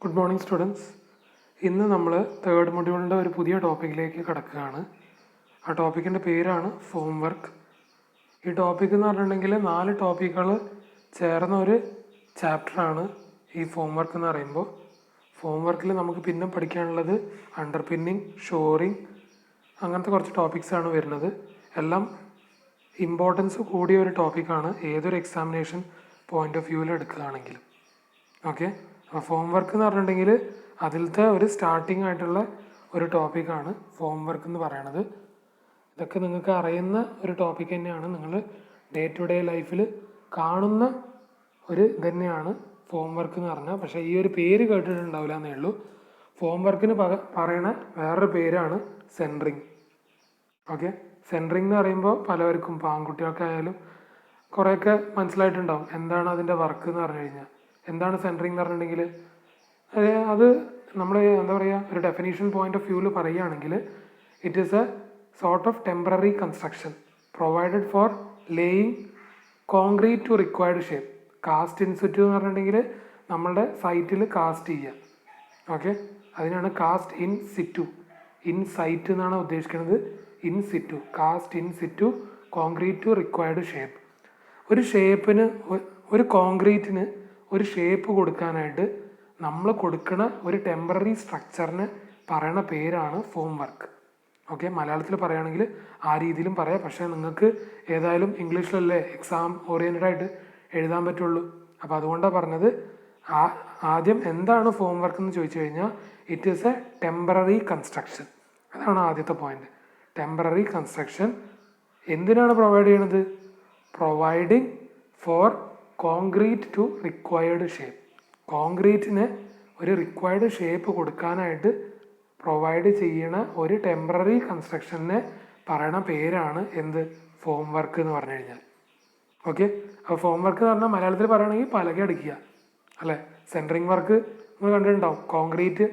Good morning students. ഇന്ന് നമ്മൾ third മൊഡ്യൂളിൻ്റെ ഒരു പുതിയ ടോപ്പിക്കിലേക്ക് കിടക്കുകയാണ്. ആ ടോപ്പിക്കിൻ്റെ പേരാണ് ഫോം വർക്ക്. ഈ ടോപ്പിക് എന്ന് പറഞ്ഞിട്ടുണ്ടെങ്കിൽ 4 ടോപ്പിക്കുകൾ ചേർന്ന ഒരു ചാപ്റ്ററാണ് ഈ ഫോം വർക്ക് എന്ന് പറയുമ്പോൾ. ഫോം വർക്കിൽ നമുക്ക് പിന്നെ പഠിക്കാനുള്ളത് അണ്ടർപിന്നിങ്, ഷോറിങ്, അങ്ങനത്തെ കുറച്ച് ടോപ്പിക്സാണ് വരുന്നത്. എല്ലാം ഇമ്പോർട്ടൻസ് കൂടിയ ഒരു ടോപ്പിക്കാണ് ഏതൊരു എക്സാമിനേഷൻ പോയിൻ്റ് ഓഫ് വ്യൂവിൽ എടുക്കുകയാണെങ്കിലും. ഓക്കെ, അപ്പോൾ ഫോം വർക്ക് എന്ന് പറഞ്ഞിട്ടുണ്ടെങ്കിൽ അതിലത്തെ ഒരു സ്റ്റാർട്ടിംഗ് ആയിട്ടുള്ള ഒരു ടോപ്പിക്കാണ് ഫോം വർക്ക് എന്ന് പറയണത്. ഇതൊക്കെ നിങ്ങൾക്ക് അറിയുന്ന ഒരു ടോപ്പിക് തന്നെയാണ്. നിങ്ങൾ ഡേ ടു ഡേ ലൈഫിൽ കാണുന്ന ഒരു തന്നെയാണ് ഫോം വർക്ക് എന്ന് പറഞ്ഞാൽ. പക്ഷേ ഈ ഒരു പേര് കേട്ടിട്ടുണ്ടാവില്ല എന്നേ ഉള്ളൂ. ഫോം വർക്കിന് പറയണ വേറൊരു പേരാണ് സെൻറ്ററിങ്. ഓക്കെ, സെൻറ്ററിങ് എന്ന് പറയുമ്പോൾ പലവർക്കും, ഇപ്പോൾ ആൺകുട്ടികൾക്കായാലും കുറേയൊക്കെ മനസ്സിലായിട്ടുണ്ടാവും എന്താണ് അതിൻ്റെ വർക്ക് എന്ന് പറഞ്ഞു കഴിഞ്ഞാൽ. എന്താണ് സെൻറ്ററിങ് എന്ന് പറഞ്ഞിട്ടുണ്ടെങ്കിൽ അത് നമ്മൾ എന്താ പറയുക, ഒരു ഡെഫിനീഷൻ പോയിന്റ് ഓഫ് വ്യൂവിൽ പറയുകയാണെങ്കിൽ it is a sort of temporary construction provided for laying concrete to required shape. Cast in situ എന്ന് പറഞ്ഞിട്ടുണ്ടെങ്കിൽ നമ്മളുടെ സൈറ്റിൽ കാസ്റ്റ് ചെയ്യുക. ഓക്കെ, അതിനാണ് cast in situ. In site എന്നാണ് ഉദ്ദേശിക്കുന്നത്. In situ, cast in situ concrete to required shape. ഒരു ഷേപ്പിന്, ഒരു കോൺക്രീറ്റിന് ഒരു ഷേപ്പ് കൊടുക്കാനായിട്ട് നമ്മൾ കൊടുക്കുന്ന ഒരു ടെമ്പററി സ്ട്രക്ചറിന് പറയണ പേരാണ് ഫോം വർക്ക്. ഓക്കെ, മലയാളത്തിൽ പറയുകയാണെങ്കിൽ ആ രീതിയിലും പറയാം. പക്ഷേ നിങ്ങൾക്ക് ഏതായാലും ഇംഗ്ലീഷിലല്ലേ എക്സാം ഓറിയൻറ്റഡ് ആയിട്ട് എഴുതാൻ പറ്റുള്ളൂ. അപ്പോൾ അതുകൊണ്ടാണ് പറഞ്ഞത്. ആദ്യം എന്താണ് ഫോം വർക്ക് എന്ന് ചോദിച്ചു കഴിഞ്ഞാൽ it is a temporary construction. അതാണ് ആദ്യത്തെ പോയിന്റ്. ടെമ്പററി കൺസ്ട്രക്ഷൻ എന്തിനാണ് പ്രൊവൈഡ് ചെയ്യണത്? Providing for concrete to required shape. കോൺക്രീറ്റിന് ഒരു റിക്വയർഡ് ഷേപ്പ് കൊടുക്കാനായിട്ട് പ്രൊവൈഡ് ചെയ്യണ ഒരു ടെമ്പററി കൺസ്ട്രക്ഷനെ പറയണ പേരാണ് എന്ത്? ഫോം വർക്ക് എന്ന് പറഞ്ഞു കഴിഞ്ഞാൽ. ഓക്കെ, അപ്പോൾ ഫോം വർക്ക് എന്ന് പറഞ്ഞാൽ മലയാളത്തിൽ പറയുകയാണെങ്കിൽ പലക അടിക്കുക അല്ലേ. സെൻറ്ററിങ് വർക്ക് നമ്മൾ കണ്ടിട്ടുണ്ടാവും. കോൺക്രീറ്റ്,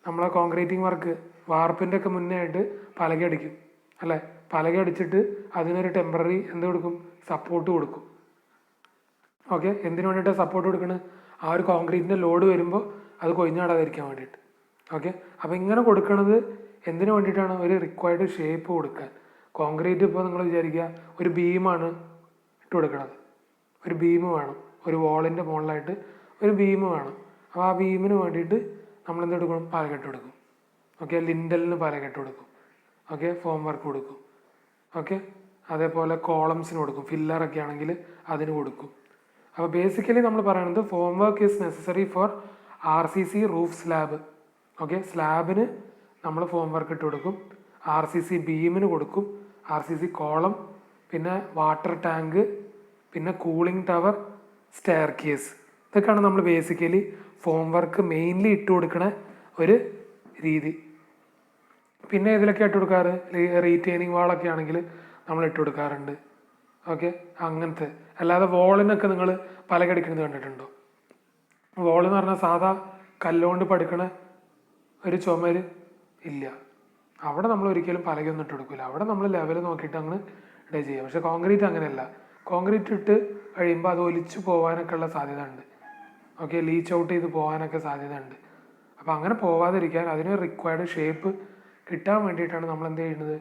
നമ്മളെ കോൺക്രീറ്റിംഗ് വർക്ക് വാർപ്പിൻ്റെ ഒക്കെ മുന്നേ ആയിട്ട് പലക അടിക്കും അല്ലേ. പലക അടിച്ചിട്ട് അതിനൊരു ടെമ്പററി എന്ത് കൊടുക്കും? സപ്പോർട്ട് കൊടുക്കും. ഓക്കെ, എന്തിനു വേണ്ടിയിട്ട് സപ്പോർട്ട് കൊടുക്കുന്നത്? ആ ഒരു കോൺക്രീറ്റിൻ്റെ ലോഡ് വരുമ്പോൾ അത് കൊഴിഞ്ഞാടാതിരിക്കാൻ വേണ്ടിയിട്ട്. ഓക്കെ, അപ്പോൾ ഇങ്ങനെ കൊടുക്കുന്നത് എന്തിനു വേണ്ടിയിട്ടാണ്? ഒരു റിക്വയർഡ് ഷേപ്പ് കൊടുക്കാൻ. കോൺക്രീറ്റ് ഇപ്പോൾ നിങ്ങൾ വിചാരിക്കുക ഒരു ബീമാണ് ഇട്ട് കൊടുക്കണത്. ഒരു ബീം വേണം, ഒരു വാളിൻ്റെ മുകളിലായിട്ട് ഒരു ബീം വേണം. അപ്പോൾ ആ ബീമിന് വേണ്ടിയിട്ട് നമ്മൾ എന്ത് കൊടുക്കണം? പാലകെട്ട് കൊടുക്കും. ഓക്കെ, ലിൻഡലിന് പാലകെട്ട് കൊടുക്കും. ഓക്കെ, ഫോം വർക്ക് കൊടുക്കും. ഓക്കെ, അതേപോലെ കോളംസിന് കൊടുക്കും. ഫില്ലറൊക്കെ ആണെങ്കിൽ അതിന് കൊടുക്കും. അപ്പോൾ ബേസിക്കലി നമ്മൾ പറയുന്നത് form work is necessary for RCC roof slab. Okay, സ്ലാബിന് നമ്മൾ ഫോം വർക്ക് ഇട്ട് കൊടുക്കും. RCC ബീമിന് കൊടുക്കും. RCC കോളം, പിന്നെ വാട്ടർ ടാങ്ക്, പിന്നെ കൂളിംഗ് ടവർ, സ്റ്റെയർ കേസ്. ഇതൊക്കെയാണ് നമ്മൾ ബേസിക്കലി ഫോം വർക്ക് മെയിൻലി ഇട്ട് കൊടുക്കണ ഒരു രീതി. പിന്നെ ഇതിലൊക്കെ ഇട്ട് കൊടുക്കാറ് റീറ്റെയിനിങ് വാളൊക്കെ ആണെങ്കിൽ നമ്മൾ ഇട്ട് കൊടുക്കാറുണ്ട്. ഓക്കെ, അങ്ങനത്തെ. അല്ലാതെ വോളിനൊക്കെ നിങ്ങൾ പലകടിക്കുന്നത് കണ്ടിട്ടുണ്ടോ? വോൾ എന്ന് പറഞ്ഞാൽ സാധാ കല്ലുകൊണ്ട് പഠിക്കണ ഒരു ചുമര് ഇല്ല. അവിടെ നമ്മൾ ഒരിക്കലും പലകയൊന്നും ഇട്ട് കൊടുക്കില്ല. അവിടെ നമ്മൾ ലെവൽ നോക്കിയിട്ട് അങ്ങ് ഇടേ ചെയ്യുക. പക്ഷെ കോൺക്രീറ്റ് അങ്ങനെയല്ല. കോൺക്രീറ്റ് ഇട്ട് കഴിയുമ്പോൾ അത് ഒലിച്ചു പോകാനൊക്കെ ഉള്ള സാധ്യത ഉണ്ട്. ഓക്കെ, ലീച്ച് ഔട്ട് ചെയ്ത് പോകാനൊക്കെ സാധ്യത ഉണ്ട്. അപ്പോൾ അങ്ങനെ പോവാതിരിക്കാൻ അതിന് റിക്വയർഡ് ഷേപ്പ് കിട്ടാൻ വേണ്ടിയിട്ടാണ് നമ്മൾ എന്ത് ചെയ്യുന്നത്?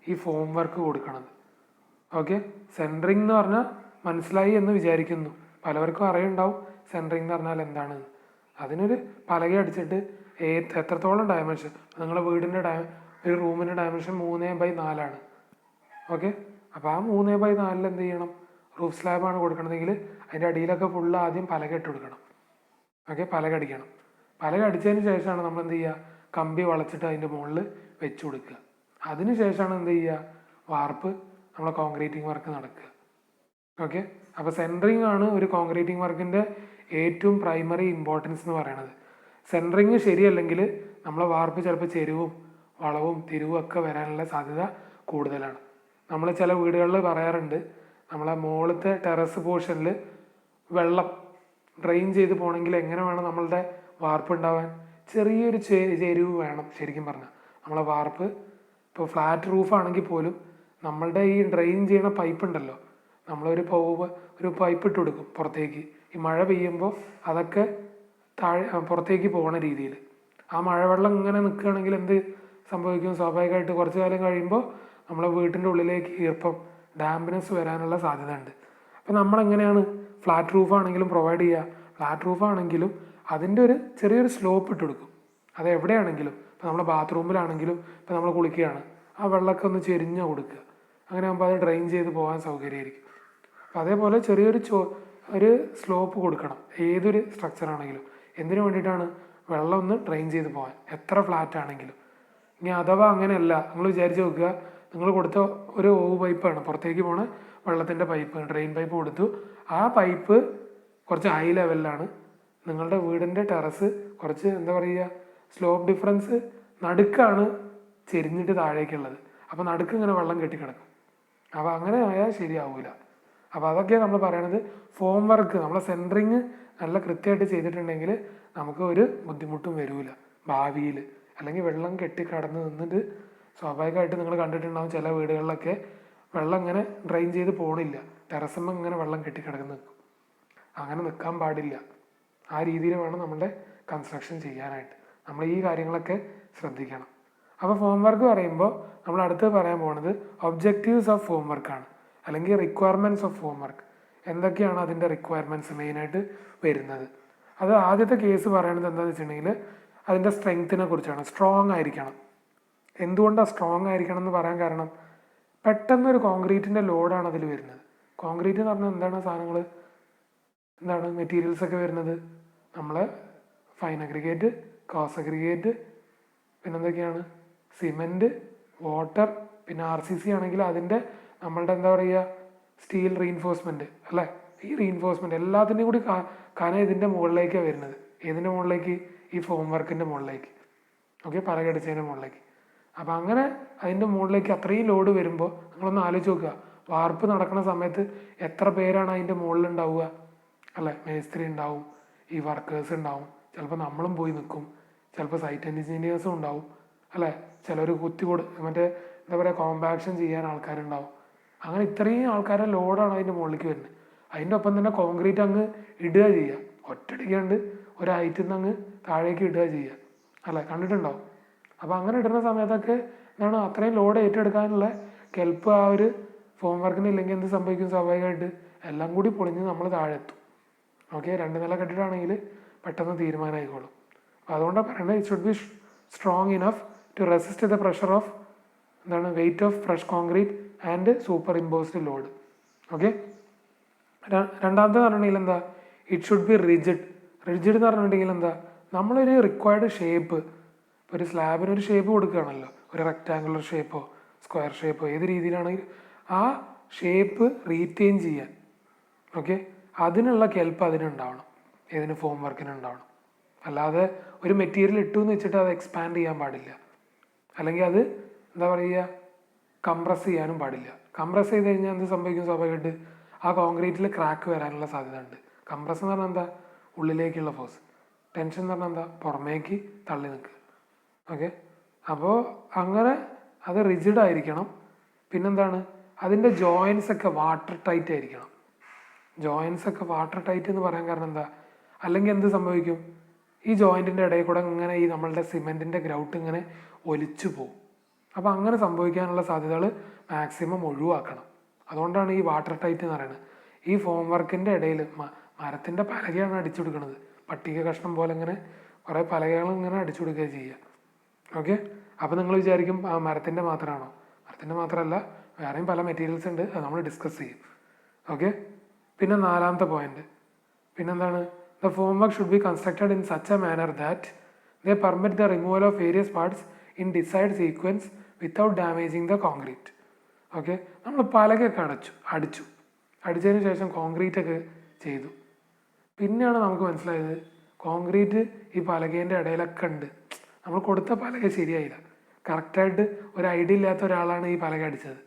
ഈ ഫോം വർക്ക് കൊടുക്കണത്. ഓക്കെ, സെൻറ്ററിങ് എന്ന് പറഞ്ഞാൽ മനസ്സിലായി എന്ന് വിചാരിക്കുന്നു. പലവർക്കും അറിയുണ്ടാവും സെൻറ്ററിങ് എന്ന് പറഞ്ഞാൽ എന്താണെന്ന്. അതിനൊരു പലക അടിച്ചിട്ട് എത്രത്തോളം ഡയമെൻഷൻ, നിങ്ങളുടെ വീടിൻ്റെ ഒരു റൂമിൻ്റെ ഡയമെൻഷൻ 3/4. ഓക്കെ, അപ്പോൾ ആ 3/4 എന്ത് ചെയ്യണം? റൂഫ് സ്ലാബാണ് കൊടുക്കണമെങ്കിൽ അതിൻ്റെ അടിയിലൊക്കെ ഫുള്ള് ആദ്യം പലക ഇട്ട് കൊടുക്കണം. ഓക്കെ, പലക അടിക്കണം. പലക അടിച്ചതിന് ശേഷമാണ് നമ്മൾ എന്ത് ചെയ്യുക? കമ്പി വളച്ചിട്ട് അതിൻ്റെ മുകളിൽ വെച്ച് കൊടുക്കുക. അതിന് ശേഷമാണ് എന്ത് ചെയ്യുക? വാർപ്പ്, നമ്മളെ കോൺക്രീറ്റിംഗ് വർക്ക് നടക്കുക. ഓക്കെ, അപ്പോൾ സെൻറ്ററിങ് ആണ് ഒരു കോൺക്രീറ്റിംഗ് വർക്കിൻ്റെ ഏറ്റവും പ്രൈമറി ഇമ്പോർട്ടൻസ് എന്ന് പറയുന്നത്. സെൻറ്ററിങ് ശരിയല്ലെങ്കിൽ നമ്മളെ വാർപ്പ് ചിലപ്പോൾ ചെരുവും വളവും തിരിവും ഒക്കെ വരാനുള്ള സാധ്യത കൂടുതലാണ്. നമ്മൾ ചില വീടുകളിൽ പറയാറുണ്ട്, നമ്മളെ മുകളിലത്തെ ടെറസ് പോർഷനിൽ വെള്ളം ഡ്രെയിൻ ചെയ്ത് പോകണമെങ്കിൽ എങ്ങനെ വേണം നമ്മളുടെ വാർപ്പ് ഉണ്ടാവാൻ? ചെറിയൊരു ചെരുവ് വേണം. ശരിക്കും പറഞ്ഞാൽ നമ്മളെ വാർപ്പ് ഇപ്പോൾ ഫ്ലാറ്റ് റൂഫാണെങ്കിൽ പോലും നമ്മളുടെ ഈ ഡ്രെയിൻ ചെയ്യണ പൈപ്പ് ഉണ്ടല്ലോ, നമ്മളൊരു പൈപ്പ് ഇട്ട് കൊടുക്കും പുറത്തേക്ക്. ഈ മഴ പെയ്യുമ്പോൾ അതൊക്കെ പുറത്തേക്ക് പോകുന്ന രീതിയിൽ. ആ മഴവെള്ളം ഇങ്ങനെ നിൽക്കുകയാണെങ്കിൽ എന്ത് സംഭവിക്കും? സ്വാഭാവികമായിട്ട് കുറച്ച് കാലം കഴിയുമ്പോൾ നമ്മളെ വീട്ടിൻ്റെ ഉള്ളിലേക്ക് ഈർപ്പം, ഡാമ്പ്നെസ് വരാനുള്ള സാധ്യത ഉണ്ട്. അപ്പം നമ്മളെങ്ങനെയാണ് ഫ്ലാറ്റ് റൂഫ് ആണെങ്കിലും പ്രൊവൈഡ് ചെയ്യുക? ഫ്ലാറ്റ് റൂഫ് ആണെങ്കിലും അതിൻ്റെ ഒരു ചെറിയൊരു സ്ലോപ്പ് ഇട്ട് കൊടുക്കും. അത് എവിടെയാണെങ്കിലും, ഇപ്പോൾ നമ്മൾ ബാത്റൂമിലാണെങ്കിലും, ഇപ്പോൾ നമ്മൾ കുളിക്കുകയാണ്, ആ വെള്ളമൊക്കെ ഒന്ന് ചെരിഞ്ഞ് കൊടുക്കുക. അങ്ങനെ ആകുമ്പോൾ അത് ഡ്രെയിൻ ചെയ്ത് പോകാൻ സൗകര്യമായിരിക്കും. അപ്പം അതേപോലെ ചെറിയൊരു ഒരു സ്ലോപ്പ് കൊടുക്കണം ഏതൊരു സ്ട്രക്ചറാണെങ്കിലും. എന്തിനു വേണ്ടിയിട്ടാണ്? വെള്ളം ഒന്ന് ഡ്രെയിൻ ചെയ്ത് പോകാൻ, എത്ര ഫ്ലാറ്റ് ആണെങ്കിലും. ഇനി അഥവാ അങ്ങനെയല്ല, നിങ്ങൾ വിചാരിച്ച് നോക്കുക, നിങ്ങൾ കൊടുത്ത ഒരു ഓവ് പൈപ്പാണ്, പുറത്തേക്ക് പോണ വെള്ളത്തിൻ്റെ പൈപ്പ്, ഡ്രെയിൻ പൈപ്പ് കൊടുത്തു. ആ പൈപ്പ് കുറച്ച് ഹൈ ലെവലിലാണ്, നിങ്ങളുടെ വീടിൻ്റെ ടെറസ് കുറച്ച് എന്താ പറയുക, സ്ലോപ്പ് ഡിഫറൻസ് നടുക്കാണ് ചെരിഞ്ഞിട്ട് താഴേക്കുള്ളത്. അപ്പോൾ നടുക്ക് ഇങ്ങനെ വെള്ളം കെട്ടിക്കിടക്കും. അപ്പോൾ അങ്ങനെ ആയാൽ ശരിയാവില്ല. അപ്പോൾ അതൊക്കെയാണ് നമ്മൾ പറയണത്. ഫോം വർക്ക് നമ്മളെ സെൻറ്ററിങ് നല്ല കൃത്യമായിട്ട് ചെയ്തിട്ടുണ്ടെങ്കിൽ നമുക്ക് ഒരു ബുദ്ധിമുട്ടും വരില്ല ഭാവിയിൽ. അല്ലെങ്കിൽ വെള്ളം കെട്ടി കടന്ന് നിന്നിട്ട് സ്വാഭാവികമായിട്ട് നിങ്ങൾ കണ്ടിട്ടുണ്ടാവും ചില വീടുകളിലൊക്കെ വെള്ളം ഇങ്ങനെ ഡ്രെയിൻ ചെയ്ത് പോകണില്ല, ടെറസുമ്മ ഇങ്ങനെ വെള്ളം കെട്ടിക്കിടന്ന് നിൽക്കും. അങ്ങനെ നിൽക്കാൻ പാടില്ല. ആ രീതിയിൽ വേണം നമ്മുടെ കൺസ്ട്രക്ഷൻ ചെയ്യാനായിട്ട്. നമ്മൾ ഈ കാര്യങ്ങളൊക്കെ ശ്രദ്ധിക്കണം. അപ്പോൾ ഫോം വർക്ക് പറയുമ്പോൾ നമ്മൾ അടുത്ത് പറയാൻ പോകുന്നത് ഒബ്ജക്റ്റീവ്സ് ഓഫ് ഫോം വർക്കാണ്, അല്ലെങ്കിൽ റിക്വയർമെൻറ്റ്സ് ഓഫ് ഫോം വർക്ക്. എന്തൊക്കെയാണ് അതിൻ്റെ റിക്വയർമെൻറ്റ്സ് മെയിനായിട്ട് വരുന്നത്? അത് ആദ്യത്തെ കേസ് പറയുന്നത് എന്താണെന്ന് വെച്ചിട്ടുണ്ടെങ്കിൽ അതിൻ്റെ സ്ട്രെങ്ത്തിനെ കുറിച്ചാണ്. സ്ട്രോങ് ആയിരിക്കണം. എന്തുകൊണ്ടാണ് സ്ട്രോങ് ആയിരിക്കണം എന്ന് പറയാൻ കാരണം, പെട്ടെന്നൊരു കോൺക്രീറ്റിൻ്റെ ലോഡാണ് അതിൽ വരുന്നത്. കോൺക്രീറ്റ് എന്ന് പറഞ്ഞാൽ എന്താണ് സാധനങ്ങൾ, എന്താണ് മെറ്റീരിയൽസൊക്കെ വരുന്നത്? നമ്മൾ ഫൈൻ അഗ്രിഗേറ്റ്, കോസ് അഗ്രിഗേറ്റ്, പിന്നെന്തൊക്കെയാണ് സിമെൻറ്റ്, വാട്ടർ, പിന്നെ RCC ആണെങ്കിൽ അതിൻ്റെ നമ്മളുടെ എന്താ പറയുക സ്റ്റീൽ റീഇൻഫോഴ്സ്മെൻറ്റ് അല്ലേ? ഈ റീഇൻഫോഴ്സ്മെൻറ്റ് എല്ലാത്തിൻ്റെയും കൂടി കന ഇതിൻ്റെ മുകളിലേക്കാണ് വരുന്നത്. ഏതിൻ്റെ മുകളിലേക്ക്? ഈ ഫോം വർക്കിൻ്റെ മുകളിലേക്ക്. ഓക്കെ, പലകടിച്ചതിൻ്റെ മുകളിലേക്ക്. അപ്പം അങ്ങനെ അതിൻ്റെ മുകളിലേക്ക് അത്രയും ലോഡ് വരുമ്പോൾ നിങ്ങളൊന്ന് ആലോചിച്ച് നോക്കുക, വാർപ്പ് നടക്കുന്ന സമയത്ത് എത്ര പേരാണ് അതിൻ്റെ മുകളിലുണ്ടാവുക അല്ലേ? മേസ്ത്രി ഉണ്ടാവും, ഈ വർക്കേഴ്സ് ഉണ്ടാവും, ചിലപ്പോൾ നമ്മളും പോയി നിൽക്കും, ചിലപ്പോൾ സൈറ്റ് എൻജിനീയേഴ്സും ഉണ്ടാവും അല്ലേ? ചിലർ മറ്റേ എന്താ പറയുക കോമ്പാക്ഷൻ ചെയ്യാൻ ആൾക്കാരുണ്ടാവും. അങ്ങനെ ഇത്രയും ആൾക്കാരുടെ ലോഡാണ് അതിൻ്റെ മുകളിലേക്ക് വരുന്നത്. അതിൻ്റെ ഒപ്പം തന്നെ കോൺക്രീറ്റ് അങ്ങ് ഇടുക ചെയ്യുക, ഒറ്റടിക്കാണ്ട് ഒരു ഹൈറ്റിൽ നിന്ന് അങ്ങ് താഴേക്ക് ഇടുക ചെയ്യുക അല്ലേ? കണ്ടിട്ടുണ്ടാവും. അപ്പോൾ അങ്ങനെ ഇടുന്ന സമയത്തൊക്കെ എന്താണ് അത്രയും ലോഡ് ഏറ്റെടുക്കാനുള്ള കെൽപ്പ് ആ ഒരു ഫോം വർക്കിന് ഇല്ലെങ്കിൽ എന്ത് സംഭവിക്കും? സ്വാഭാവികമായിട്ട് എല്ലാം കൂടി പൊളിഞ്ഞ് നമ്മൾ താഴെത്തും. ഓക്കെ, 2 നില കെട്ടിട്ടാണെങ്കിൽ പെട്ടെന്ന് തീരുമാനമായിക്കോളും. അപ്പോൾ അതുകൊണ്ടാണ് പറയുന്നത് it should be strong enough to resist the pressure of weight of fresh concrete and superimposed load. Okay, രണ്ടാമത്തെ പറഞ്ഞിട്ടുണ്ടെങ്കിൽ എന്താ? It should be rigid. Rigid എന്ന് പറഞ്ഞിട്ടുണ്ടെങ്കിൽ എന്താ? നമ്മളൊരു റിക്വയർഡ് ഷേപ്പ്, ഇപ്പോൾ ഒരു സ്ലാബിന് ഒരു ഷേപ്പ് കൊടുക്കുകയാണല്ലോ, ഒരു റെക്റ്റാങ്കുലർ ഷേപ്പോ സ്ക്വയർ ഷേപ്പോ ഏത് രീതിയിലാണെങ്കിൽ ആ ഷേപ്പ് റീറ്റെയിൻ ചെയ്യാൻ ഓക്കെ അതിനുള്ള കെൽപ്പ് അതിനുണ്ടാവണം. ഏതിന്? ഫോം വർക്കിന് ഉണ്ടാവണം. അല്ലാതെ ഒരു മെറ്റീരിയൽ ഇട്ടു എന്ന് വെച്ചിട്ട് അത് എക്സ്പാൻഡ് ചെയ്യാൻ പാടില്ല, അല്ലെങ്കിൽ അത് എന്താ പറയുക കംപ്രസ് ചെയ്യാനും പാടില്ല. കംപ്രസ് ചെയ്ത് കഴിഞ്ഞാൽ എന്ത് സംഭവിക്കും? സ്വാഭാവികമായിട്ട് ആ കോൺക്രീറ്റിൽ ക്രാക്ക് വരാനുള്ള സാധ്യത ഉണ്ട്. കംപ്രസ് എന്ന് പറഞ്ഞാൽ എന്താ? ഉള്ളിലേക്കുള്ള ഫോഴ്സ്. ടെൻഷൻ എന്ന് പറഞ്ഞാൽ എന്താ? പുറമേക്ക് തള്ളി നിൽക്കുക. ഓക്കെ, അപ്പോൾ അങ്ങനെ അത് റിജിഡ് ആയിരിക്കണം. പിന്നെന്താണ്? അതിൻ്റെ ജോയിൻസ് ഒക്കെ വാട്ടർ ടൈറ്റ് ആയിരിക്കണം. ജോയിൻസ് ഒക്കെ വാട്ടർ ടൈറ്റ് എന്ന് പറയാൻ കാരണം എന്താ? അല്ലെങ്കിൽ എന്ത് സംഭവിക്കും? ഈ ജോയിൻറ്റിൻ്റെ ഇടയിൽ കൂടെ ഇങ്ങനെ ഈ നമ്മളുടെ സിമെൻറ്റിൻ്റെ ഗ്രൗട്ട് ഇങ്ങനെ ഒലിച്ചു പോകും. അപ്പോൾ അങ്ങനെ സംഭവിക്കാനുള്ള സാധ്യതകൾ മാക്സിമം ഒഴിവാക്കണം. അതുകൊണ്ടാണ് ഈ വാട്ടർ ടൈറ്റ് എന്ന് പറയുന്നത്. ഈ ഫോം വർക്കിൻ്റെ ഇടയിൽ മരത്തിൻ്റെ പലകയാണ് അടിച്ചു കൊടുക്കുന്നത്. പട്ടിക കഷ്ണം പോലെ ഇങ്ങനെ കുറേ പലകകൾ ഇങ്ങനെ അടിച്ചു കൊടുക്കുക ചെയ്യുക. ഓക്കെ, അപ്പോൾ നിങ്ങൾ വിചാരിക്കും ആ മരത്തിൻ്റെ മാത്രമാണോ? മരത്തിൻ്റെ മാത്രമല്ല, വേറെയും പല മെറ്റീരിയൽസ് ഉണ്ട്, അത് നമ്മൾ ഡിസ്കസ് ചെയ്യും. ഓക്കെ, പിന്നെ 4ാമത്തെ പോയിന്റ് പിന്നെന്താണ്? The form work should be constructed in such a manner that they permit the removal of various parts in decide sequence without damaging the concrete. Okay, നമ്മൾ പലകയൊക്കെ അടിച്ചതിന് ശേഷം കോൺക്രീറ്റ് ഒക്കെ ചെയ്തു. പിന്നെയാണ് നമുക്ക് മനസ്സിലായത് കോൺക്രീറ്റ് ഈ പലകേൻ്റെ ഇടയിലൊക്കെ ഉണ്ട്. നമ്മൾ കൊടുത്ത പലക ശരിയായില്ല. കറക്റ്റായിട്ട് ഒരു ഐഡിയ ഇല്ലാത്ത ഒരാളാണ് ഈ പലക അടിച്ചത്.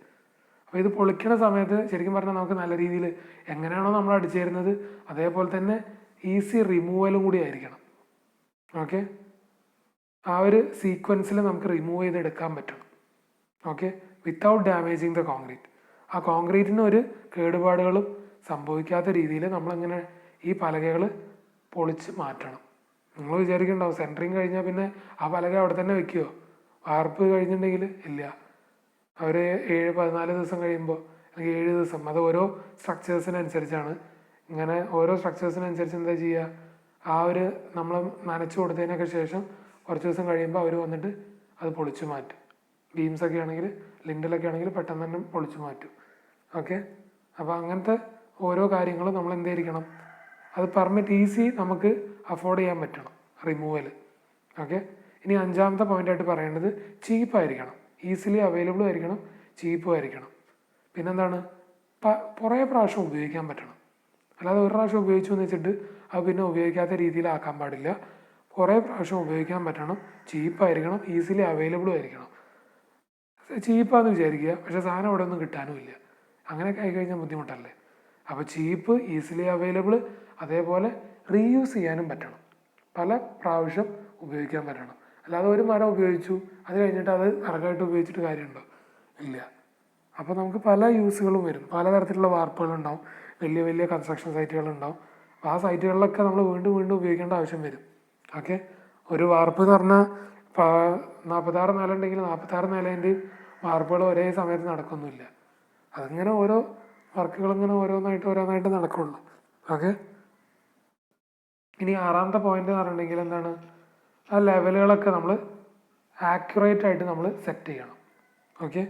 അപ്പോൾ ഇത് പൊളിക്കണ സമയത്ത് ശരിക്കും പറഞ്ഞാൽ നമുക്ക് നല്ല രീതിയിൽ എങ്ങനെയാണോ നമ്മൾ അടിച്ചു തരുന്നത് അതേപോലെ തന്നെ ഈസി റിമൂവലും കൂടി ആയിരിക്കണം. ഓക്കെ, ആ ഒരു സീക്വൻസിൽ നമുക്ക് റിമൂവ് ചെയ്തെടുക്കാൻ പറ്റണം. Okay, without damaging the concrete. ആ കോൺക്രീറ്റിന് ഒരു കേടുപാടുകളും സംഭവിക്കാത്ത രീതിയിൽ നമ്മളങ്ങനെ ഈ പലകകൾ പൊളിച്ച് മാറ്റണം. നിങ്ങൾ വിചാരിക്കുന്നുണ്ടാവും സെൻറ്ററിങ് കഴിഞ്ഞാൽ പിന്നെ ആ പലക അവിടെ തന്നെ വെക്കുമോ? വാർപ്പ് കഴിഞ്ഞിട്ടുണ്ടെങ്കിൽ ഇല്ല. അവർ 14 ദിവസം കഴിയുമ്പോൾ അല്ലെങ്കിൽ 7 ദിവസം, അത് ഓരോ സ്ട്രക്ചേഴ്സിനനുസരിച്ചാണ്. ഇങ്ങനെ ഓരോ സ്ട്രക്ചേഴ്സിനനുസരിച്ച് എന്താ ചെയ്യുക, ആ ഒരു നമ്മൾ നനച്ചു കൊടുത്തതിനൊക്കെ ശേഷം കുറച്ച് ദിവസം കഴിയുമ്പോൾ അവർ വന്നിട്ട് അത് പൊളിച്ചു മാറ്റും. ബീംസൊക്കെ ആണെങ്കിൽ, ലിൻഡലൊക്കെ ആണെങ്കിൽ പെട്ടെന്ന് തന്നെ പൊളിച്ചു മാറ്റും. ഓക്കെ, അപ്പോൾ അങ്ങനത്തെ ഓരോ കാര്യങ്ങളും നമ്മൾ എന്തായിരിക്കണം, അത് ഈസി നമുക്ക് അഫോർഡ് ചെയ്യാൻ പറ്റണം റിമൂവൽ. ഓക്കെ, ഇനി 5ാമത്തെ പോയിൻ്റായിട്ട് പറയേണ്ടത് ചീപ്പായിരിക്കണം. ഈസിലി അവൈലബിളും ആയിരിക്കണം, ചീപ്പും ആയിരിക്കണം. പിന്നെന്താണ്, കുറേ പ്രാവശ്യം ഉപയോഗിക്കാൻ പറ്റണം. അല്ലാതെ ഒരു പ്രാവശ്യം ഉപയോഗിച്ചു എന്ന് വെച്ചിട്ട് അത് പിന്നെ ഉപയോഗിക്കാത്ത രീതിയിലാക്കാൻ പാടില്ല. കുറേ പ്രാവശ്യം ഉപയോഗിക്കാൻ പറ്റണം, ചീപ്പായിരിക്കണം, ഈസിലി അവൈലബിളും ആയിരിക്കണം. ചീപ്പാന്ന് വിചാരിക്കുക, പക്ഷേ സാധനം അവിടെ ഒന്നും കിട്ടാനും ഇല്ല. അങ്ങനെയൊക്കെ ആയിക്കഴിഞ്ഞാൽ ബുദ്ധിമുട്ടല്ലേ. അപ്പോൾ ചീപ്പ്, ഈസിലി അവൈലബിൾ, അതേപോലെ റീയൂസ് ചെയ്യാനും പറ്റണം. പല പ്രാവശ്യം ഉപയോഗിക്കാൻ പറ്റണം. അല്ലാതെ ഒരു മരം ഉപയോഗിച്ചു അത് കഴിഞ്ഞിട്ട് അത് കറക്റ്റായിട്ട് ഉപയോഗിച്ചിട്ട് കാര്യമുണ്ടോ? ഇല്ല. അപ്പോൾ നമുക്ക് പല യൂസുകളും വരും. പലതരത്തിലുള്ള വാർപ്പുകളുണ്ടാവും, വലിയ വലിയ കൺസ്ട്രക്ഷൻ സൈറ്റുകളുണ്ടാവും. അപ്പോൾ ആ സൈറ്റുകളിലൊക്കെ നമ്മൾ വീണ്ടും വീണ്ടും ഉപയോഗിക്കേണ്ട ആവശ്യം വരും. ഓക്കെ, ഒരു വാർപ്പ് എന്ന് പറഞ്ഞാൽ 46 നില ഉണ്ടെങ്കിൽ 46 നിലേൻ്റെയും വാർപ്പുകൾ ഒരേ സമയത്ത് നടക്കൊന്നുമില്ല. അതിങ്ങനെ ഓരോ വർക്കുകളിങ്ങനെ ഓരോന്നായിട്ട് നടക്കുള്ളൂ. ഓക്കെ, ഇനി 6ാമത്തെ പോയിന്റ് എന്ന് പറഞ്ഞിട്ടുണ്ടെങ്കിൽ എന്താണ്, ആ ലെവലുകളൊക്കെ നമ്മൾ ആക്യുറേറ്റ് ആയിട്ട് നമ്മൾ സെറ്റ് ചെയ്യണം. ഓക്കെ,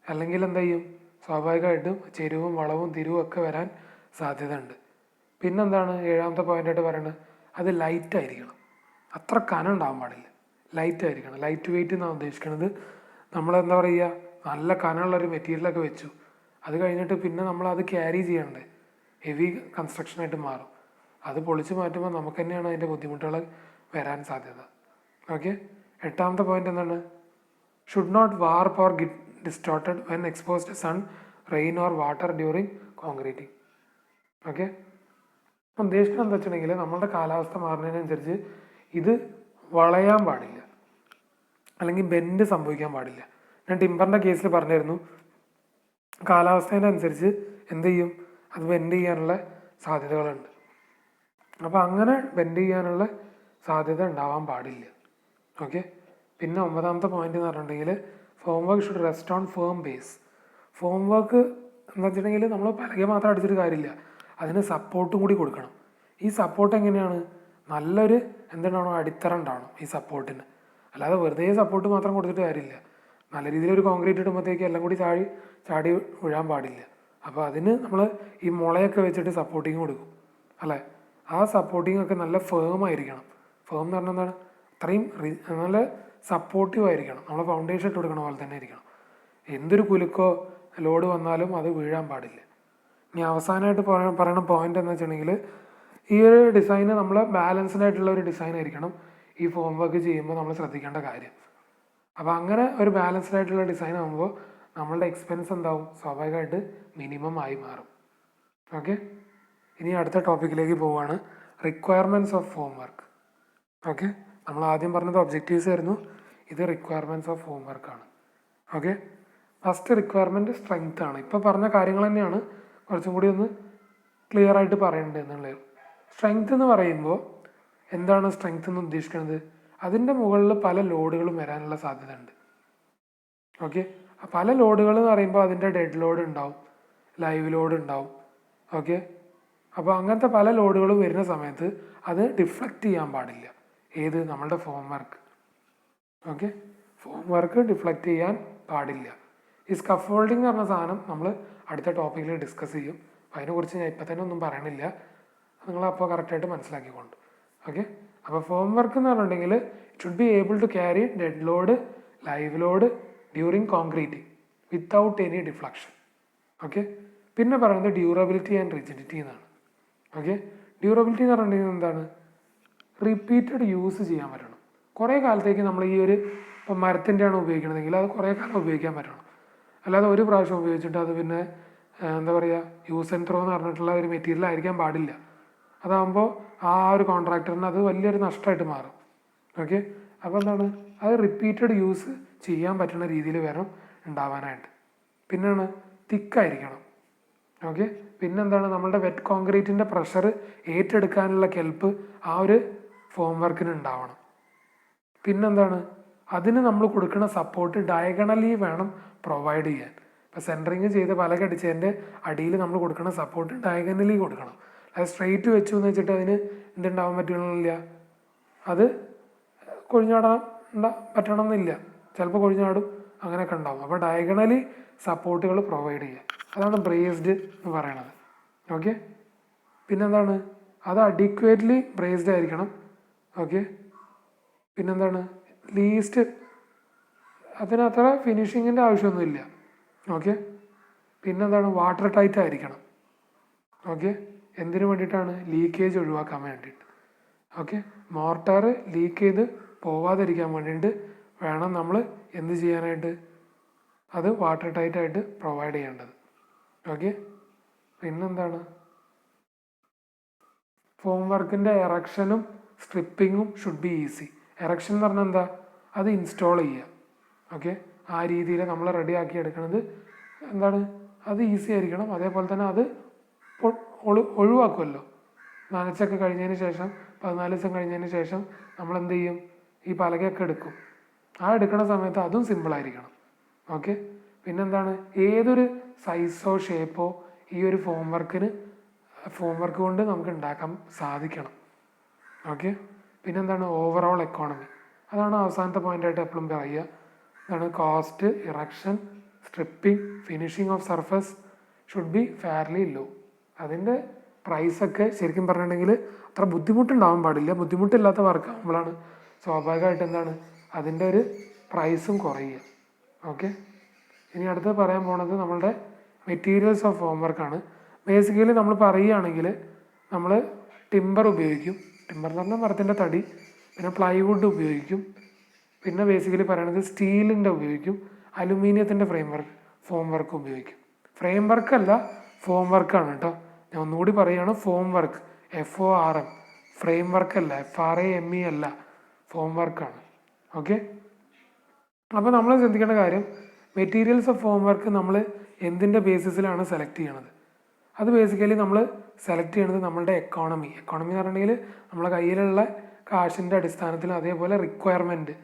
അല്ലെങ്കിൽ എന്താ ചെയ്യും, സ്വാഭാവികമായിട്ടും ചെരുവും വളവും തിരിവും ഒക്കെ വരാൻ സാധ്യത ഉണ്ട്. പിന്നെന്താണ് 7ാമത്തെ പോയിൻ്റായിട്ട് പറയുന്നത്, അത് ലൈറ്റായിരിക്കണം. അത്ര കനം ഉണ്ടാകാൻ പാടില്ല, ലൈറ്റായിരിക്കണം. ലൈറ്റ് വെയിറ്റ് എന്നാണ് ഉദ്ദേശിക്കുന്നത്. നമ്മളെന്താ പറയുക, നല്ല കനമുള്ളൊരു മെറ്റീരിയലൊക്കെ വെച്ചു, അത് കഴിഞ്ഞിട്ട് പിന്നെ നമ്മളത് ക്യാരി ചെയ്യണ്ടേ, ഹെവി കൺസ്ട്രക്ഷനായിട്ട് മാറും. അത് പൊളിച്ച് മാറ്റുമ്പോൾ നമുക്ക് തന്നെയാണ് അതിൻ്റെ ബുദ്ധിമുട്ടുകൾ വരാൻ സാധ്യത. ഓക്കെ, 8ാമത്തെ പോയിന്റ് എന്താണ്, should not warp or get distorted when exposed sun, rain or water during concreting. Okay, ഉദ്ദേശിക്കുന്നത് എന്താ വെച്ചിട്ടുണ്ടെങ്കിൽ നമ്മളുടെ കാലാവസ്ഥ മാറുന്നതിനനുസരിച്ച് ഇത് വളയാൻ പാടില്ല, അല്ലെങ്കിൽ ബെൻഡ് സംഭവിക്കാൻ പാടില്ല. ഞാൻ ടിമ്പറിൻ്റെ കേസിൽ പറഞ്ഞിരുന്നു, കാലാവസ്ഥേൻ്റെ അനുസരിച്ച് എന്ത് ചെയ്യും, അത് ബെൻഡ് ചെയ്യാനുള്ള സാധ്യതകളുണ്ട്. അപ്പോൾ അങ്ങനെ ബെൻഡ് ചെയ്യാനുള്ള സാധ്യത ഉണ്ടാവാൻ പാടില്ല. ഓക്കെ, പിന്നെ 9ാമത്തെ പോയിന്റ് എന്ന് പറഞ്ഞിട്ടുണ്ടെങ്കിൽ form work should rest on firm base. Form work എന്ന് വെച്ചിട്ടുണ്ടെങ്കിൽ നമ്മൾ പലകെ മാത്രം അടിച്ചിട്ട് കാര്യമില്ല, അതിന് സപ്പോർട്ടും കൂടി കൊടുക്കണം. ഈ സപ്പോർട്ട് എങ്ങനെയാണ്, നല്ലൊരു എന്തുണ്ടാവണം, അടിത്തറ ഉണ്ടാവണം ഈ സപ്പോർട്ടിന്. അല്ലാതെ വെറുതെ സപ്പോർട്ട് മാത്രം കൊടുത്തിട്ട് കാര്യമില്ല. നല്ല രീതിയിൽ ഒരു കോൺക്രീറ്റ് ഇടുമ്പോഴത്തേക്ക് എല്ലാം കൂടി ചാടി വീഴാൻ പാടില്ല. അപ്പോൾ അതിന് നമ്മൾ ഈ മുളയൊക്കെ വെച്ചിട്ട് സപ്പോർട്ടിങ് കൊടുക്കും അല്ലേ. ആ സപ്പോർട്ടിങ് ഒക്കെ നല്ല ഫേം ആയിരിക്കണം. ഫേം എന്ന് പറഞ്ഞാൽ എന്താണ്, അത്രയും നല്ല സപ്പോർട്ടീവ് ആയിരിക്കണം. നമ്മൾ ഫൗണ്ടേഷൻ ഇട്ട് കൊടുക്കണ പോലെ തന്നെ ഇരിക്കണം. എന്തൊരു കുലുക്കോ ലോഡ് വന്നാലും അത് വീഴാൻ പാടില്ല. ഇനി അവസാനമായിട്ട് പറയണ പോയിന്റ് എന്ന് വെച്ചിട്ടുണ്ടെങ്കിൽ, ഈ ഒരു ഡിസൈന് നമ്മൾ ബാലൻസ്ഡ് ആയിട്ടുള്ള ഒരു ഡിസൈൻ ആയിരിക്കണം ഈ ഫോം വർക്ക് ചെയ്യുമ്പോൾ നമ്മൾ ശ്രദ്ധിക്കേണ്ട കാര്യം. അപ്പോൾ അങ്ങനെ ഒരു ബാലൻസ്ഡ് ആയിട്ടുള്ള ഡിസൈൻ ആകുമ്പോൾ നമ്മളുടെ എക്സ്പെൻസ് എന്താവും, സ്വാഭാവികമായിട്ട് മിനിമം ആയി മാറും. ഓക്കെ, ഇനി അടുത്ത ടോപ്പിക്കിലേക്ക് പോവുകയാണ്, requirements of form work. Okay, നമ്മൾ ആദ്യം പറഞ്ഞത് ഒബ്ജക്റ്റീവ്സ് ആയിരുന്നു, ഇത് റിക്വയർമെൻറ്റ്സ് ഓഫ് ഫോം വർക്കാണ്. ഓക്കെ, ഫസ്റ്റ് റിക്വയർമെൻറ്റ് സ്ട്രെങ്ത് ആണ്. ഇപ്പോൾ പറഞ്ഞ കാര്യങ്ങൾ തന്നെയാണ് കുറച്ചും കൂടി ഒന്ന് ക്ലിയർ ആയിട്ട് പറയേണ്ടത് എന്നുള്ളത്. സ്ട്രെങ്ത് എന്ന് പറയുമ്പോൾ എന്താണ് സ്ട്രെങ്ത് എന്ന് ഉദ്ദേശിക്കുന്നത്, അതിൻ്റെ മുകളിൽ പല ലോഡുകളും വരാനുള്ള സാധ്യത ഉണ്ട്. ഓക്കെ, പല ലോഡുകൾ എന്ന് പറയുമ്പോൾ അതിൻ്റെ ഡെഡ് ലോഡ് ഉണ്ടാവും, ലൈവ് ലോഡ് ഉണ്ടാവും. ഓക്കെ, അപ്പോൾ അങ്ങനത്തെ പല ലോഡുകളും വരുന്ന സമയത്ത് അത് ഡിഫ്ലക്റ്റ് ചെയ്യാൻ പാടില്ല. ഏത്, നമ്മളുടെ form work. Okay, form work deflect ചെയ്യാൻ പാടില്ല. ഈ സ്കഫോൾഡിങ് എന്ന് പറഞ്ഞ സാധനം നമ്മൾ അടുത്ത ടോപ്പിക്കിൽ ഡിസ്കസ് ചെയ്യും. അപ്പോൾ അതിനെക്കുറിച്ച് ഞാൻ ഇപ്പം തന്നെ ഒന്നും പറയണില്ല, നിങ്ങളപ്പോൾ കറക്റ്റായിട്ട് മനസ്സിലാക്കിക്കൊണ്ട്. ഓക്കെ, അപ്പോൾ ഫോം വർക്ക് എന്ന് പറഞ്ഞിട്ടുണ്ടെങ്കിൽ it should be able to carry dead load, live load during concreting without any deflection. Okay, പിന്നെ പറയുന്നത് ഡ്യൂറബിലിറ്റി ആൻഡ് റിജിഡിറ്റി എന്നാണ്. ഓക്കെ, ഡ്യൂറബിലിറ്റി എന്ന് പറഞ്ഞിട്ടുണ്ടെങ്കിൽ എന്താണ്, റിപ്പീറ്റഡ് യൂസ് ചെയ്യാൻ പറ്റണം. കുറേ കാലത്തേക്ക് നമ്മൾ ഈ ഒരു ഇപ്പം മരത്തിൻ്റെയാണ് ഉപയോഗിക്കണമെങ്കിൽ അത് കുറേ കാലം ഉപയോഗിക്കാൻ പറ്റണം. അല്ലാതെ ഒരു പ്രാവശ്യം ഉപയോഗിച്ചിട്ട് അത് പിന്നെ എന്താ പറയുക, യൂസ് ആൻഡ് ത്രോ എന്ന് പറഞ്ഞിട്ടുള്ള ഒരു മെറ്റീരിയൽ ആയിരിക്കാൻ പാടില്ല. അതാകുമ്പോൾ ആ ഒരു കോൺട്രാക്ടറിന് അത് വലിയൊരു നഷ്ടമായിട്ട് മാറും. ഓക്കെ, അപ്പോൾ എന്താണ്, അത് റിപ്പീറ്റഡ് യൂസ് ചെയ്യാൻ പറ്റുന്ന രീതിയിൽ വേണം ഉണ്ടാവാനായിട്ട്. പിന്നെയാണ് തിക്കായിരിക്കണം. ഓക്കെ, പിന്നെന്താണ്, നമ്മളുടെ വെറ്റ് കോൺക്രീറ്റിൻ്റെ പ്രഷർ ഏറ്റെടുക്കാനുള്ള കെൽപ്പ് ആ ഒരു ഫോം വർക്കിന് ഉണ്ടാവണം. പിന്നെന്താണ്, അതിന് നമ്മൾ കൊടുക്കുന്ന സപ്പോർട്ട് ഡയഗണലി വേണം പ്രൊവൈഡ് ചെയ്യാൻ. ഇപ്പോൾ സെൻറ്ററിങ് ചെയ്ത് പലകടിച്ചതിൻ്റെ അടിയിൽ നമ്മൾ കൊടുക്കുന്ന സപ്പോർട്ട് ഡയഗണലി കൊടുക്കണം. അത് സ്ട്രെയിറ്റ് വെച്ചു എന്ന് വെച്ചിട്ട് അതിന് എന്തുണ്ടാവാൻ പറ്റണില്ല, അത് കൊഴിഞ്ഞാടാൻ പറ്റണം എന്നില്ല. ചിലപ്പോൾ കൊഴിഞ്ഞാടും, അങ്ങനെയൊക്കെ ഉണ്ടാവും. അപ്പോൾ ഡയഗണലി സപ്പോർട്ടുകൾ പ്രൊവൈഡ് ചെയ്യുക, അതാണ് ബ്രേസ്ഡ് എന്ന് പറയണത്. ഓക്കെ, പിന്നെന്താണ്, അത് അഡിക്വേറ്റ്ലി ബ്രേസ്ഡ് ആയിരിക്കണം. ഓക്കെ, പിന്നെന്താണ്, ലീസ്റ്റ് അതിനത്ര ഫിനിഷിങ്ങിൻ്റെ ആവശ്യമൊന്നുമില്ല. ഓക്കെ, പിന്നെന്താണ്, വാട്ടർ ടൈറ്റ് ആയിരിക്കണം. ഓക്കെ, എന്തിനു വേണ്ടിയിട്ടാണ്, ലീക്കേജ് ഒഴിവാക്കാൻ വേണ്ടിയിട്ട്. ഓക്കെ, മോർട്ടാർ ലീക്ക് ചെയ്ത് പോവാതിരിക്കാൻ വേണ്ടിയിട്ട് വേണം നമ്മൾ എന്ത് ചെയ്യാനായിട്ട്, അത് വാട്ടർ ടൈറ്റ് ആയിട്ട് പ്രൊവൈഡ് ചെയ്യേണ്ടത്. ഓക്കെ, പിന്നെന്താണ്, ഫോം വർക്കിൻ്റെ എറക്ഷനും സ്ട്രിപ്പിങ്ങും ഷുഡ് ബി ഈസി. എറക്ഷൻ എന്ന് പറഞ്ഞാൽ എന്താ, അത് ഇൻസ്റ്റാൾ ചെയ്യുക. ഓക്കെ, ആ രീതിയിൽ നമ്മൾ റെഡി ആക്കി എടുക്കുന്നത് എന്താണ്, അത് ഈസി ആയിരിക്കണം. അതേപോലെ തന്നെ അത് ഒഴിവാക്കുമല്ലോ, നനച്ചൊക്കെ കഴിഞ്ഞതിന് ശേഷം 14 ദിവസം കഴിഞ്ഞതിന് ശേഷം നമ്മൾ എന്ത് ചെയ്യും, ഈ പലകയൊക്കെ എടുക്കും. ആ എടുക്കുന്ന സമയത്ത് അതും സിമ്പിളായിരിക്കണം. ഓക്കെ, പിന്നെന്താണ്, ഏതൊരു സൈസോ ഷേപ്പോ ഈ ഒരു ഫോം വർക്ക് കൊണ്ട് നമുക്ക് ഉണ്ടാക്കാൻ സാധിക്കണം. ഓക്കെ, പിന്നെന്താണ്, ഓവറോൾ എക്കോണമി, അതാണ് അവസാനത്തെ പോയിൻ്റായിട്ട് എപ്പോഴും പറയുക. അതാണ് cost, erection, stripping, finishing of surface should be fairly low. അതിൻ്റെ പ്രൈസൊക്കെ ശരിക്കും പറഞ്ഞിട്ടുണ്ടെങ്കിൽ അത്ര ബുദ്ധിമുട്ടുണ്ടാവാൻ പാടില്ല. ബുദ്ധിമുട്ടില്ലാത്ത വർക്ക് ആകുമ്പോഴാണ് സ്വാഭാവികമായിട്ട് എന്താണ്, അതിൻ്റെ ഒരു പ്രൈസും കുറയുക. ഓക്കെ, ഇനി അടുത്ത് പറയാൻ പോണത് നമ്മളുടെ മെറ്റീരിയൽസ് ഓഫ് ഫോം വർക്കാണ്. ബേസിക്കലി നമ്മൾ പറയുകയാണെങ്കിൽ നമ്മൾ ടിമ്പർ ഉപയോഗിക്കും. ടിമ്പർ എന്ന് പറഞ്ഞാൽ മരത്തിൻ്റെ തടി. പിന്നെ പ്ലൈവുഡ് ഉപയോഗിക്കും. പിന്നെ ബേസിക്കലി പറയുന്നത് സ്റ്റീലിൻ്റെ ഉപയോഗിക്കും. അലുമിനിയത്തിൻ്റെ ഫോം വർക്ക് ഉപയോഗിക്കും. ഫ്രെയിം വർക്കല്ല, ഫോം വർക്കാണ് കേട്ടോ. ഞാൻ ഒന്നുകൂടി പറയുകയാണ്, ഫോം വർക്ക്, FORM, ഫ്രെയിം വർക്കല്ല, FRAME അല്ല, ഫോം വർക്കാണ്. ഓക്കെ, അപ്പോൾ നമ്മൾ ശ്രദ്ധിക്കേണ്ട കാര്യം, മെറ്റീരിയൽസ് ഓഫ് ഫോം വർക്ക് നമ്മൾ എന്തിൻ്റെ ബേസിസിലാണ് സെലക്ട് ചെയ്യണത്. അത് ബേസിക്കലി നമ്മൾ സെലക്ട് ചെയ്യണത് നമ്മളുടെ എക്കോണമി എന്ന് പറഞ്ഞിട്ടുണ്ടെങ്കിൽ നമ്മളെ കയ്യിലുള്ള കാശിൻ്റെ അടിസ്ഥാനത്തിൽ, അതേപോലെ റിക്വയർമെൻറ്റ്,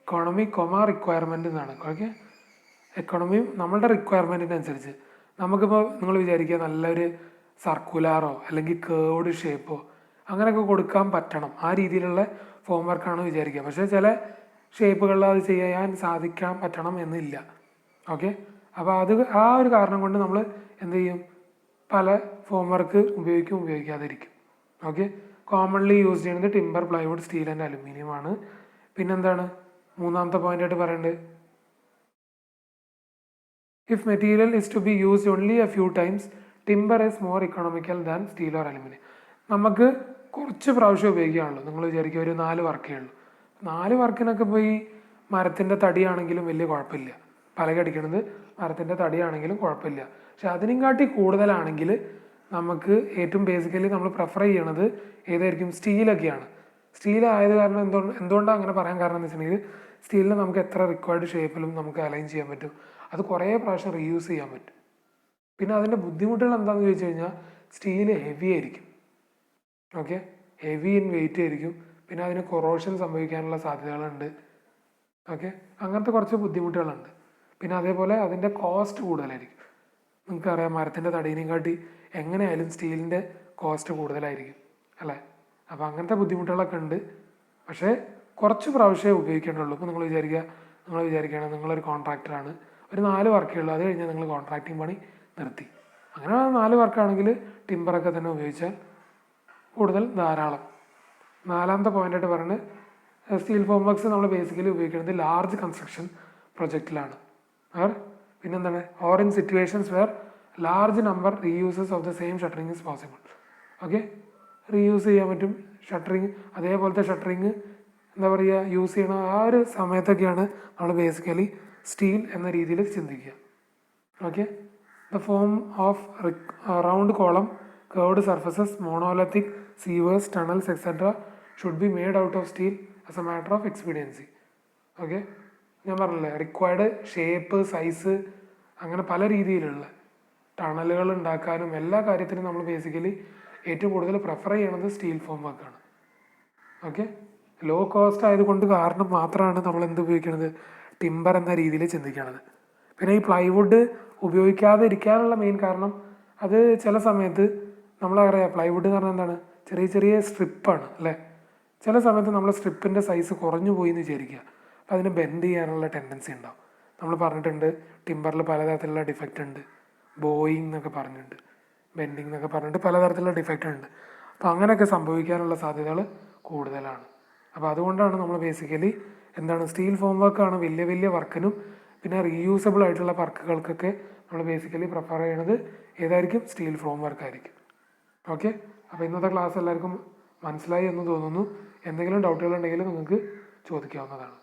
ഇക്കോണമി റിക്വയർമെൻറ്റ് എന്നാണ്. ഓക്കെ, എക്കോണമിയും നമ്മളുടെ റിക്വയർമെൻറ്റിനനുസരിച്ച് നമുക്കിപ്പോൾ നിങ്ങൾ വിചാരിക്കുക നല്ലൊരു സർക്കുലാറോ അല്ലെങ്കിൽ കേർവ്ഡ് ഷേപ്പോ അങ്ങനെയൊക്കെ കൊടുക്കാൻ പറ്റണം, ആ രീതിയിലുള്ള ഫോം വർക്കാണ് വിചാരിക്കുക. പക്ഷേ ചില ഷേപ്പുകളിൽ അത് ചെയ്യാൻ സാധിക്കാൻ പറ്റണം എന്നില്ല. ഓക്കെ, അപ്പോൾ ആ ഒരു കാരണം കൊണ്ട് നമ്മൾ എന്ത് ചെയ്യും, പല ഫോം വർക്ക് ഉപയോഗിക്കാതിരിക്കും. ഓക്കെ, കോമൺലി യൂസ് ചെയ്യുന്നത് timber, plywood, steel and aluminium ആണ്. പിന്നെന്താണ്, മൂന്നാമത്തെ പോയിൻ്റായിട്ട് പറയേണ്ടത്, if material is to be used only a few times, timber is more economical than steel or aluminium. നമുക്ക് കുറച്ച് പ്രാവശ്യം ഉപയോഗിക്കുകയാണല്ലോ. നിങ്ങൾ വിചാരിക്കുക ഒരു 4 വർക്കേ ഉള്ളൂ. 4 വർക്കിനൊക്കെ പോയി മരത്തിൻ്റെ തടിയാണെങ്കിലും വലിയ കുഴപ്പമില്ല. പലകടിക്കണത് മരത്തിൻ്റെ തടിയാണെങ്കിലും കുഴപ്പമില്ല. പക്ഷെ അതിനും കാട്ടി കൂടുതലാണെങ്കിൽ നമുക്ക് ഏറ്റവും ബേസിക്കലി നമ്മൾ പ്രിഫർ ചെയ്യണത് ഏതായിരിക്കും, സ്റ്റീലൊക്കെയാണ്. സ്റ്റീൽ ആയത് കാരണം എന്തുകൊണ്ടാണ് അങ്ങനെ പറയാൻ കാരണം എന്ന് വെച്ചിട്ടുണ്ടെങ്കിൽ, സ്റ്റീലിന് നമുക്ക് എത്ര റിക്വയർഡ് ഷേപ്പിലും നമുക്ക് അലൈൻ ചെയ്യാൻ പറ്റും. അത് കുറേ പ്രാവശ്യം റീയൂസ് ചെയ്യാൻ പറ്റും. പിന്നെ അതിൻ്റെ ബുദ്ധിമുട്ടുകൾ എന്താണെന്ന് ചോദിച്ചു കഴിഞ്ഞാൽ, സ്റ്റീല് ഹെവി ആയിരിക്കും. ഓക്കെ, ഹെവി ഇൻ വെയിറ്റ് ആയിരിക്കും. പിന്നെ അതിന് കൊറോഷൻ സംഭവിക്കാനുള്ള സാധ്യതകളുണ്ട്. ഓക്കെ, അങ്ങനത്തെ കുറച്ച് ബുദ്ധിമുട്ടുകളുണ്ട്. പിന്നെ അതേപോലെ അതിൻ്റെ കോസ്റ്റ് കൂടുതലായിരിക്കും. നിങ്ങൾക്കറിയാം, മരത്തിൻ്റെ തടീനെയും കാട്ടി എങ്ങനെയായാലും സ്റ്റീലിൻ്റെ കോസ്റ്റ് കൂടുതലായിരിക്കും അല്ലേ. അപ്പോൾ അങ്ങനത്തെ ബുദ്ധിമുട്ടുകളൊക്കെ ഉണ്ട്. പക്ഷേ കുറച്ച് പ്രാവശ്യമേ ഉപയോഗിക്കേണ്ടുള്ളൂ. ഇപ്പോൾ നിങ്ങൾ വിചാരിക്കുകയാണ് നിങ്ങളൊരു കോൺട്രാക്ടറാണ്, ഒരു 4 വർക്കേ ഉള്ളൂ, അത് കഴിഞ്ഞാൽ നിങ്ങൾ കോൺട്രാക്റ്റിംഗ് പണി നിർത്തി. അങ്ങനെ 4 വർക്കാണെങ്കിൽ ടിമ്പറൊക്കെ തന്നെ ഉപയോഗിച്ചാൽ കൂടുതൽ ധാരാളം. നാലാമത്തെ പോയിൻ്റായിട്ട് പറയുന്നത്, സ്റ്റീൽ ഫോം വർക്ക്സ് നമ്മൾ ബേസിക്കലി ഉപയോഗിക്കുന്നത് ലാർജ് കൺസ്ട്രക്ഷൻ പ്രൊജക്റ്റിലാണ്. പിന്നെന്താണ്, or in situations where large number reuses of the same shuttering is possible. Okay, reuse ചെയ്യാൻ പറ്റും ഷട്ടറിങ്. അതേപോലത്തെ ഷട്ടറിങ് എന്താ പറയുക, യൂസ് ചെയ്യണ ആ ഒരു സമയത്തൊക്കെയാണ് നമ്മൾ ബേസിക്കലി സ്റ്റീൽ എന്ന രീതിയിൽ ചിന്തിക്കുക. Okay, the form of round column, curved surfaces, monolithic sewers, tunnels etcetera should be made out of steel as a matter of experience. Okay, ഞാൻ പറഞ്ഞില്ലേ, റിക്വയർഡ് ഷേപ്പ്, സൈസ്, അങ്ങനെ പല രീതിയിലുള്ള ടണലുകൾ ഉണ്ടാക്കാനും എല്ലാ കാര്യത്തിനും നമ്മൾ ബേസിക്കലി ഏറ്റവും കൂടുതൽ പ്രിഫർ ചെയ്യണത് സ്റ്റീൽ ഫോം വർക്കാണ്. ഓക്കെ, ലോ കോസ്റ്റ് ആയതുകൊണ്ട് കാരണം മാത്രമാണ് നമ്മൾ എന്ത് ഉപയോഗിക്കുന്നത്, ടിമ്പർ എന്ന രീതിയിൽ ചിന്തിക്കണത്. പിന്നെ ഈ പ്ലൈവുഡ് ഉപയോഗിക്കാതെ ഇരിക്കാനുള്ള മെയിൻ കാരണം അത് ചില സമയത്ത് നമ്മളറിയാം പ്ലൈവുഡ് എന്ന് പറഞ്ഞാൽ എന്താണ്, ചെറിയ ചെറിയ സ്ട്രിപ്പാണ് അല്ലേ. ചില സമയത്ത് നമ്മൾ സ്ട്രിപ്പിൻ്റെ സൈസ് കുറഞ്ഞു പോയി എന്ന് വിചാരിക്കുക, അപ്പോൾ അതിന് ബെൻഡ് ചെയ്യാനുള്ള ടെൻഡൻസി ഉണ്ടാവും. നമ്മൾ പറഞ്ഞിട്ടുണ്ട് ടിമ്പറിൽ പലതരത്തിലുള്ള ഡിഫക്റ്റ് ഉണ്ട്, ബോയിങ് എന്നൊക്കെ പറഞ്ഞിട്ടുണ്ട്, ബെൻഡിങ് എന്നൊക്കെ പറഞ്ഞിട്ട് പലതരത്തിലുള്ള ഡിഫക്റ്റ് ഉണ്ട്. അപ്പോൾ അങ്ങനെയൊക്കെ സംഭവിക്കാനുള്ള സാധ്യതകൾ കൂടുതലാണ്. അപ്പോൾ അതുകൊണ്ടാണ് നമ്മൾ ബേസിക്കലി എന്താണ്, സ്റ്റീൽ ഫോം വർക്കാണ് വലിയ വലിയ വർക്കിനും പിന്നെ റീയൂസബിൾ ആയിട്ടുള്ള വർക്കുകൾക്കൊക്കെ നമ്മൾ ബേസിക്കലി പ്രിഫർ ചെയ്യണത് ഏതായിരിക്കും, സ്റ്റീൽ ഫോം വർക്കായിരിക്കും. ഓക്കെ, അപ്പോൾ ഇന്നത്തെ ക്ലാസ് എല്ലാവർക്കും മനസ്സിലായി എന്ന് തോന്നുന്നു. എന്തെങ്കിലും ഡൗട്ടുകൾ ഉണ്ടെങ്കിൽ നിങ്ങൾക്ക് ചോദിക്കാവുന്നതാണ്.